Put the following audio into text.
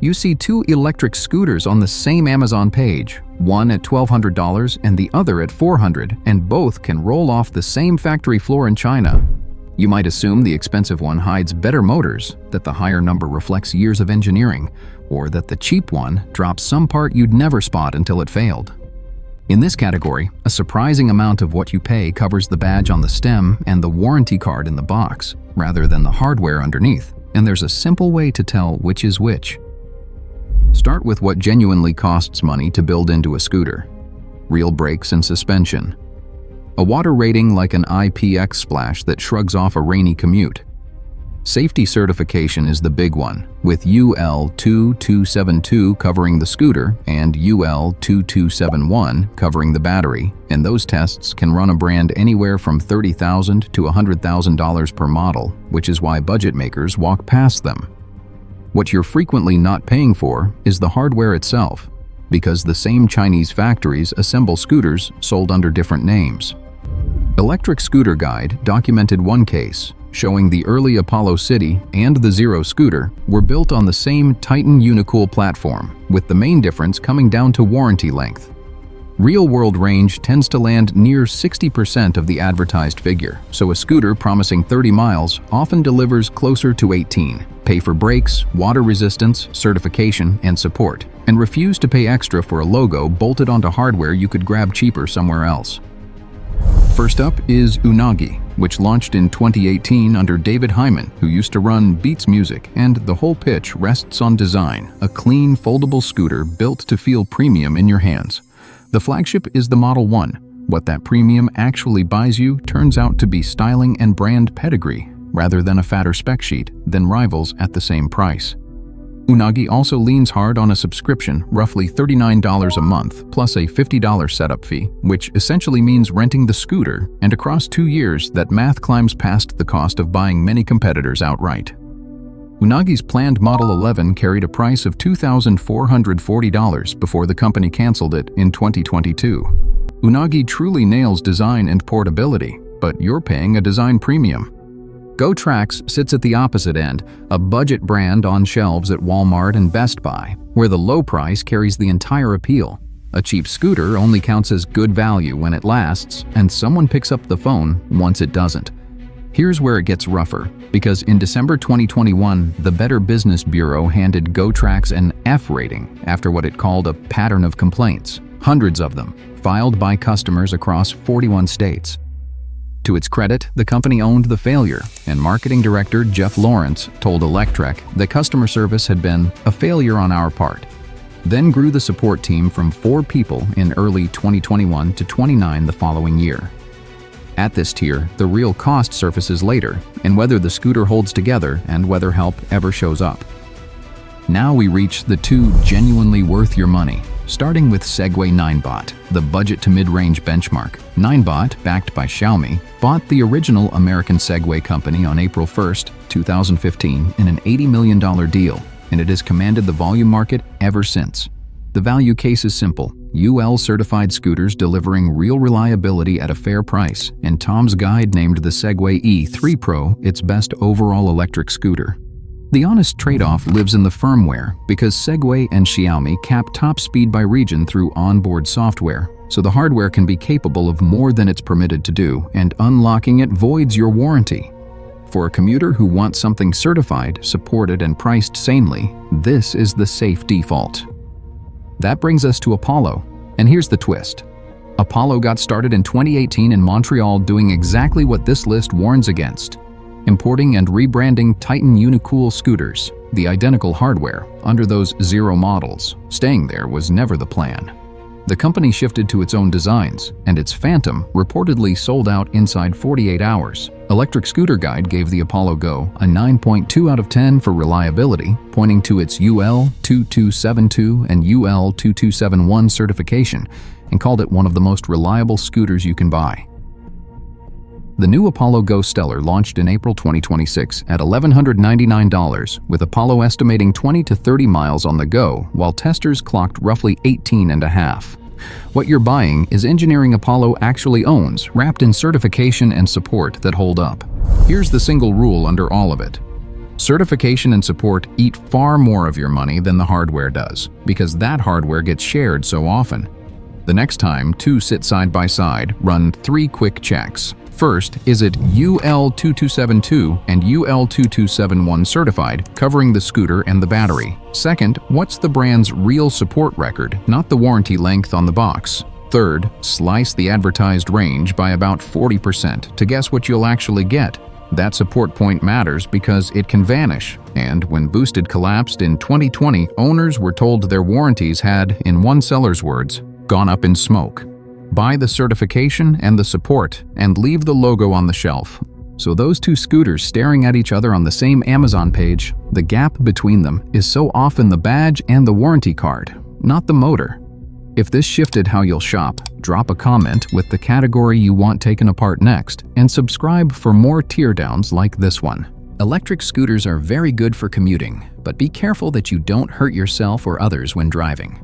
You see two electric scooters on the same Amazon page, one at $1,200 and the other at $400, and both can roll off the same factory floor in China. You might assume the expensive one hides better motors, that the higher number reflects years of engineering, or that the cheap one drops some part you'd never spot until it failed. In this category, a surprising amount of what you pay covers the badge on the stem and the warranty card in the box, rather than the hardware underneath, and there's a simple way to tell which is which. Start with what genuinely costs money to build into a scooter: real brakes and suspension. A water rating like an IPX splash that shrugs off a rainy commute. Safety certification is the big one, with UL 2272 covering the scooter and UL 2271 covering the battery, and those tests can run a brand anywhere from $30,000 to $100,000 per model, which is why budget makers walk past them. What you're frequently not paying for is the hardware itself, because the same Chinese factories assemble scooters sold under different names. Electric Scooter Guide documented one case, showing the early Apollo City and the Zero scooter were built on the same Titan Unicool platform, with the main difference coming down to warranty length. Real-world range tends to land near 60% of the advertised figure, so a scooter promising 30 miles often delivers closer to 18. Pay for brakes, water resistance, certification, and support, and refuse to pay extra for a logo bolted onto hardware you could grab cheaper somewhere else. First up is Unagi, which launched in 2018 under David Hyman, who used to run Beats Music, and the whole pitch rests on design: a clean, foldable scooter built to feel premium in your hands. The flagship is the Model 1. What that premium actually buys you turns out to be styling and brand pedigree, rather than a fatter spec sheet than rivals at the same price. Unagi also leans hard on a subscription, roughly $39 a month, plus a $50 setup fee, which essentially means renting the scooter, and across 2 years that math climbs past the cost of buying many competitors outright. Unagi's planned Model 11 carried a price of $2,440 before the company canceled it in 2022. Unagi truly nails design and portability, but you're paying a design premium. GoTrax sits at the opposite end, a budget brand on shelves at Walmart and Best Buy, where the low price carries the entire appeal. A cheap scooter only counts as good value when it lasts, and someone picks up the phone once it doesn't. Here's where it gets rougher, because in December 2021, the Better Business Bureau handed GoTrax an F rating after what it called a pattern of complaints, hundreds of them, filed by customers across 41 states. To its credit, the company owned the failure, and marketing director Jeff Lawrence told Electrek that customer service had been a failure on our part. Then grew the support team from 4 people in early 2021 to 29 the following year. At this tier, the real cost surfaces later, and whether the scooter holds together and whether help ever shows up. Now we reach the 2 genuinely worth your money, starting with Segway-Ninebot, the budget to mid-range benchmark. Ninebot, backed by Xiaomi, bought the original American Segway company on April 1, 2015 in an $80 million deal, and it has commanded the volume market ever since. The value case is simple: UL-certified scooters delivering real reliability at a fair price, and Tom's Guide named the Segway E3 Pro its best overall electric scooter. The honest trade-off lives in the firmware, because Segway and Xiaomi cap top speed by region through onboard software, so the hardware can be capable of more than it's permitted to do, and unlocking it voids your warranty. For a commuter who wants something certified, supported, and priced sanely, this is the safe default. That brings us to Apollo, and here's the twist. Apollo got started in 2018 in Montreal doing exactly what this list warns against: importing and rebranding Titan Unicool scooters, the identical hardware, under those Zero models. Staying there was never the plan. The company shifted to its own designs, and its Phantom reportedly sold out inside 48 hours. Electric Scooter Guide gave the Apollo Go a 9.2 out of 10 for reliability, pointing to its UL 2272 and UL 2271 certification, and called it one of the most reliable scooters you can buy. The new Apollo Go Stellar launched in April 2026 at $1,199, with Apollo estimating 20 to 30 miles on the go, while testers clocked roughly 18.5. What you're buying is engineering Apollo actually owns, wrapped in certification and support that hold up. Here's the single rule under all of it: Certification and support eat far more of your money than the hardware does, because that hardware gets shared so often. The next time two sit side by side, run 3 quick checks. First, is it UL2272 and UL2271 certified, covering the scooter and the battery? Second, what's the brand's real support record, not the warranty length on the box? Third, slice the advertised range by about 40% to guess what you'll actually get. That support point matters because it can vanish, and when Boosted collapsed in 2020, owners were told their warranties had, in one seller's words, gone up in smoke. Buy the certification and the support, and leave the logo on the shelf. So those two scooters staring at each other on the same Amazon page, the gap between them is so often the badge and the warranty card, not the motor. If this shifted how you'll shop, drop a comment with the category you want taken apart next, and subscribe for more teardowns like this one. Electric scooters are very good for commuting, but be careful that you don't hurt yourself or others when driving.